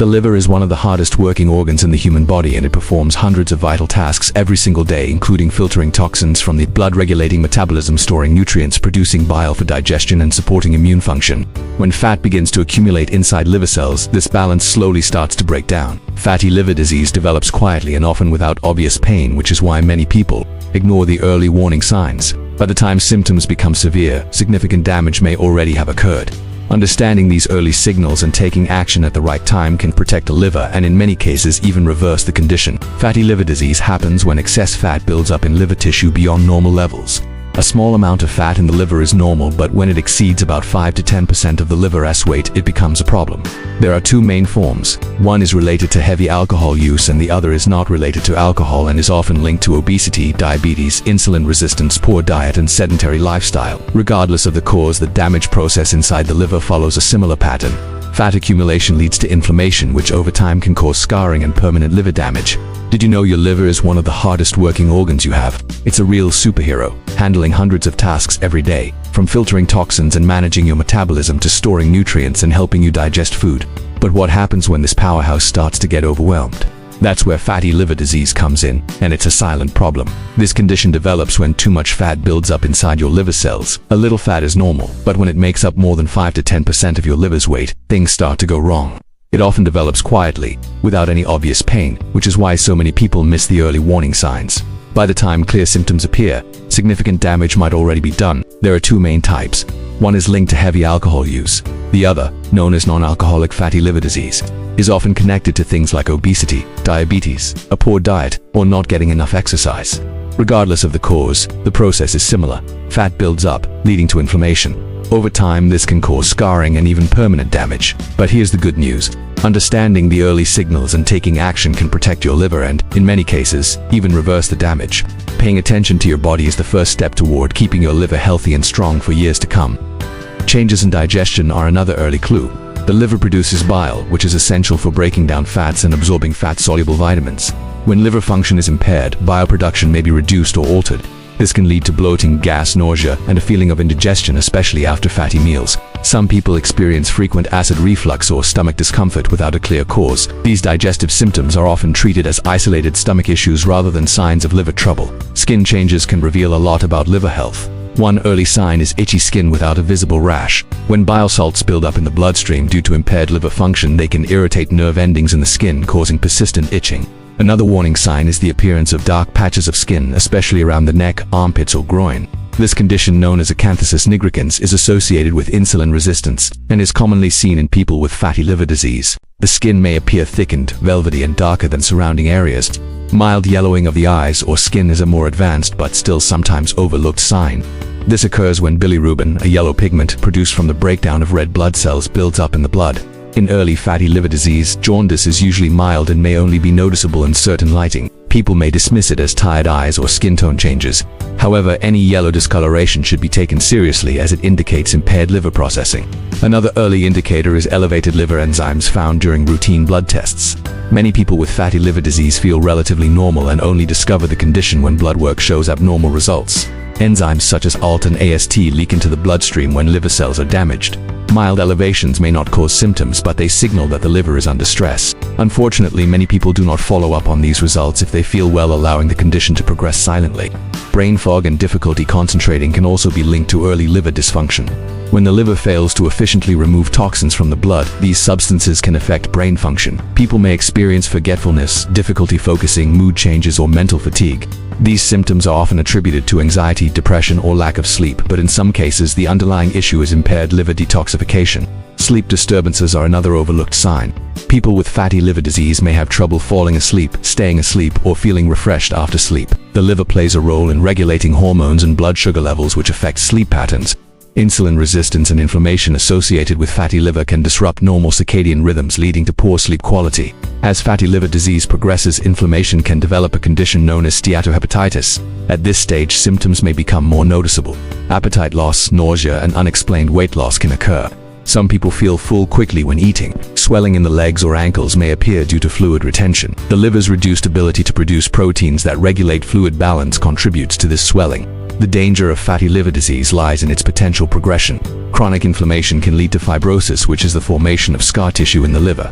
The liver is one of the hardest working organs in the human body, and it performs hundreds of vital tasks every single day, including filtering toxins from the blood, regulating metabolism, storing nutrients, producing bile for digestion, and supporting immune function. When fat begins to accumulate inside liver cells, this balance slowly starts to break down. Fatty liver disease develops quietly and often without obvious pain, which is why many people ignore the early warning signs. By the time symptoms become severe, significant damage may already have occurred. Understanding these early signals and taking action at the right time can protect the liver and in many cases even reverse the condition. Fatty liver disease happens when excess fat builds up in liver tissue beyond normal levels. A small amount of fat in the liver is normal, but when it exceeds about 5 to 10% of the liver's weight, it becomes a problem. There are two main forms. One is related to heavy alcohol use and the other is not related to alcohol and is often linked to obesity, diabetes, insulin resistance, poor diet, and sedentary lifestyle. Regardless of the cause, the damage process inside the liver follows a similar pattern. Fat accumulation leads to inflammation, which over time can cause scarring and permanent liver damage. Did you know your liver is one of the hardest working organs you have? It's a real superhero, handling hundreds of tasks every day, from filtering toxins and managing your metabolism to storing nutrients and helping you digest food. But what happens when this powerhouse starts to get overwhelmed? That's where fatty liver disease comes in, and it's a silent problem. This condition develops when too much fat builds up inside your liver cells. A little fat is normal, but when it makes up more than 5 to 10% of your liver's weight, things start to go wrong. It often develops quietly, without any obvious pain, which is why so many people miss the early warning signs. By the time clear symptoms appear, significant damage might already be done. There are two main types. One is linked to heavy alcohol use. The other, known as non-alcoholic fatty liver disease, is often connected to things like obesity, diabetes, a poor diet, or not getting enough exercise. Regardless of the cause, the process is similar. Fat builds up, leading to inflammation. Over time, this can cause scarring and even permanent damage. But here's the good news. Understanding the early signals and taking action can protect your liver and, in many cases, even reverse the damage. Paying attention to your body is the first step toward keeping your liver healthy and strong for years to come. Changes in digestion are another early clue. The liver produces bile, which is essential for breaking down fats and absorbing fat-soluble vitamins. When liver function is impaired, bile production may be reduced or altered. This can lead to bloating, gas, nausea, and a feeling of indigestion, especially after fatty meals. Some people experience frequent acid reflux or stomach discomfort without a clear cause. These digestive symptoms are often treated as isolated stomach issues rather than signs of liver trouble. Skin changes can reveal a lot about liver health. One early sign is itchy skin without a visible rash. When bile salts build up in the bloodstream due to impaired liver function, they can irritate nerve endings in the skin, causing persistent itching. Another warning sign is the appearance of dark patches of skin, especially around the neck, armpits, or groin. This condition, known as acanthosis nigricans, is associated with insulin resistance and is commonly seen in people with fatty liver disease. The skin may appear thickened, velvety, and darker than surrounding areas. Mild yellowing of the eyes or skin is a more advanced but still sometimes overlooked sign. This occurs when bilirubin, a yellow pigment produced from the breakdown of red blood cells, builds up in the blood. In early fatty liver disease, jaundice is usually mild and may only be noticeable in certain lighting. People may dismiss it as tired eyes or skin tone changes. However, any yellow discoloration should be taken seriously as it indicates impaired liver processing. Another early indicator is elevated liver enzymes found during routine blood tests. Many people with fatty liver disease feel relatively normal and only discover the condition when blood work shows abnormal results. Enzymes such as ALT and AST leak into the bloodstream when liver cells are damaged. Mild elevations may not cause symptoms, but they signal that the liver is under stress. Unfortunately, many people do not follow up on these results if they feel well, allowing the condition to progress silently. Brain fog and difficulty concentrating can also be linked to early liver dysfunction. When the liver fails to efficiently remove toxins from the blood, these substances can affect brain function. People may experience forgetfulness, difficulty focusing, mood changes, or mental fatigue. These symptoms are often attributed to anxiety, depression, or lack of sleep, but in some cases the underlying issue is impaired liver detoxification. Sleep disturbances are another overlooked sign. People with fatty liver disease may have trouble falling asleep, staying asleep, or feeling refreshed after sleep. The liver plays a role in regulating hormones and blood sugar levels, which affect sleep patterns. Insulin resistance and inflammation associated with fatty liver can disrupt normal circadian rhythms, leading to poor sleep quality. As fatty liver disease progresses, inflammation can develop a condition known as steatohepatitis. At this stage, symptoms may become more noticeable. Appetite loss, nausea, and unexplained weight loss can occur. Some people feel full quickly when eating. Swelling in the legs or ankles may appear due to fluid retention. The liver's reduced ability to produce proteins that regulate fluid balance contributes to this swelling. The danger of fatty liver disease lies in its potential progression. Chronic inflammation can lead to fibrosis, which is the formation of scar tissue in the liver.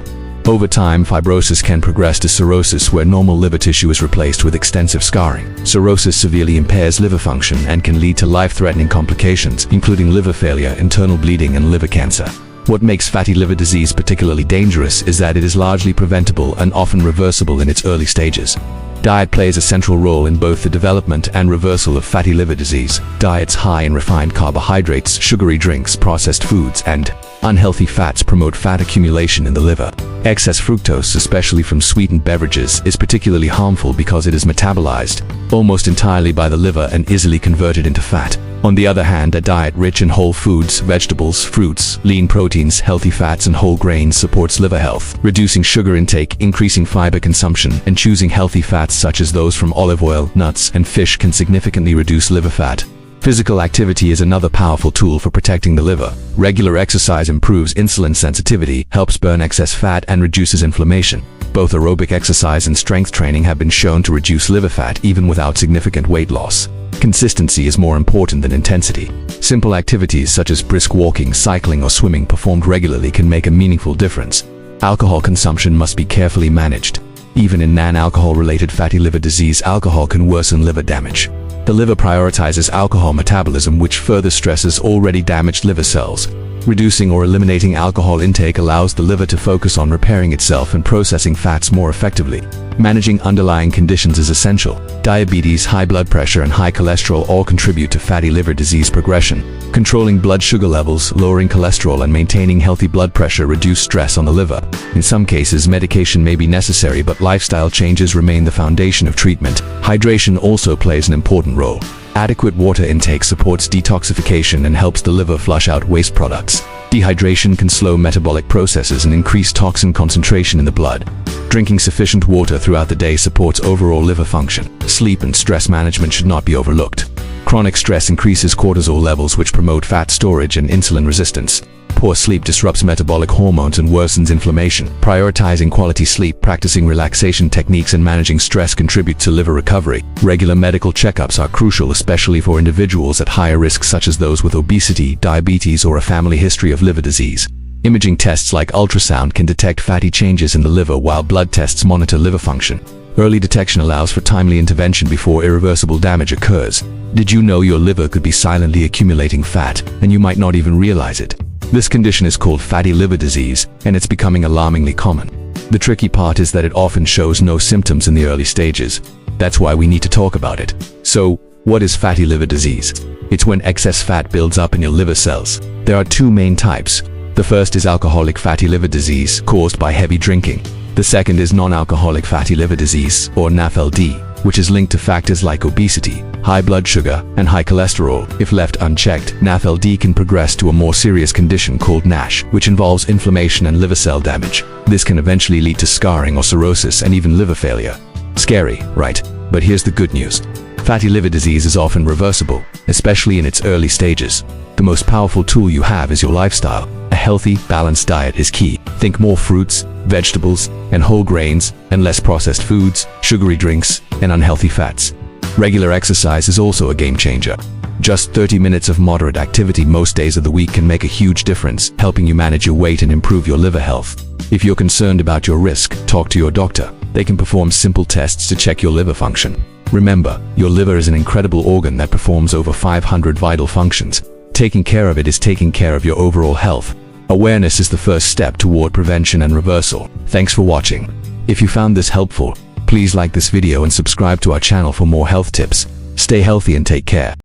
Over time, fibrosis can progress to cirrhosis, where normal liver tissue is replaced with extensive scarring. Cirrhosis severely impairs liver function and can lead to life-threatening complications, including liver failure, internal bleeding, and liver cancer. What makes fatty liver disease particularly dangerous is that it is largely preventable and often reversible in its early stages. Diet plays a central role in both the development and reversal of fatty liver disease. Diets high in refined carbohydrates, sugary drinks, processed foods, and unhealthy fats promote fat accumulation in the liver. Excess fructose, especially from sweetened beverages, is particularly harmful because it is metabolized almost entirely by the liver and easily converted into fat. On the other hand, a diet rich in whole foods, vegetables, fruits, lean proteins, healthy fats, and whole grains supports liver health. Reducing sugar intake, increasing fiber consumption, and choosing healthy fats such as those from olive oil, nuts, and fish can significantly reduce liver fat. Physical activity is another powerful tool for protecting the liver. Regular exercise improves insulin sensitivity, helps burn excess fat, and reduces inflammation. Both aerobic exercise and strength training have been shown to reduce liver fat even without significant weight loss. Consistency is more important than intensity. Simple activities such as brisk walking, cycling, or swimming performed regularly can make a meaningful difference. Alcohol consumption must be carefully managed. Even in non-alcohol-related fatty liver disease, alcohol can worsen liver damage. The liver prioritizes alcohol metabolism, which further stresses already damaged liver cells. Reducing or eliminating alcohol intake allows the liver to focus on repairing itself and processing fats more effectively. Managing underlying conditions is essential. Diabetes, high blood pressure, and high cholesterol all contribute to fatty liver disease progression. Controlling blood sugar levels, lowering cholesterol, and maintaining healthy blood pressure reduce stress on the liver. In some cases, medication may be necessary, but lifestyle changes remain the foundation of treatment. Hydration also plays an important role. Adequate water intake supports detoxification and helps the liver flush out waste products. Dehydration can slow metabolic processes and increase toxin concentration in the blood. Drinking sufficient water throughout the day supports overall liver function. Sleep and stress management should not be overlooked. Chronic stress increases cortisol levels, which promote fat storage and insulin resistance. Poor sleep disrupts metabolic hormones and worsens inflammation. Prioritizing quality sleep, practicing relaxation techniques, and managing stress contribute to liver recovery. Regular medical checkups are crucial, especially for individuals at higher risk such as those with obesity, diabetes, or a family history of liver disease. Imaging tests like ultrasound can detect fatty changes in the liver, while blood tests monitor liver function. Early detection allows for timely intervention before irreversible damage occurs. Did you know your liver could be silently accumulating fat, and you might not even realize it? This condition is called fatty liver disease, and it's becoming alarmingly common. The tricky part is that it often shows no symptoms in the early stages. That's why we need to talk about it. So, what is fatty liver disease? It's when excess fat builds up in your liver cells. There are two main types. The first is alcoholic fatty liver disease, caused by heavy drinking. The second is non-alcoholic fatty liver disease, or NAFLD, which is linked to factors like obesity, high blood sugar, and high cholesterol. If left unchecked, NAFLD can progress to a more serious condition called NASH, which involves inflammation and liver cell damage. This can eventually lead to scarring or cirrhosis and even liver failure. Scary, right? But here's the good news. Fatty liver disease is often reversible, especially in its early stages. The most powerful tool you have is your lifestyle. A healthy, balanced diet is key. Think more fruits, vegetables, and whole grains, and less processed foods, sugary drinks, and unhealthy fats. Regular exercise is also a game changer. Just 30 minutes of moderate activity most days of the week can make a huge difference, helping you manage your weight and improve your liver health. If you're concerned about your risk, talk to your doctor. They can perform simple tests to check your liver function. Remember, your liver is an incredible organ that performs over 500 vital functions. Taking care of it is taking care of your overall health. Awareness is the first step toward prevention and reversal. Thanks for watching. If you found this helpful, please like this video and subscribe to our channel for more health tips. Stay healthy and take care.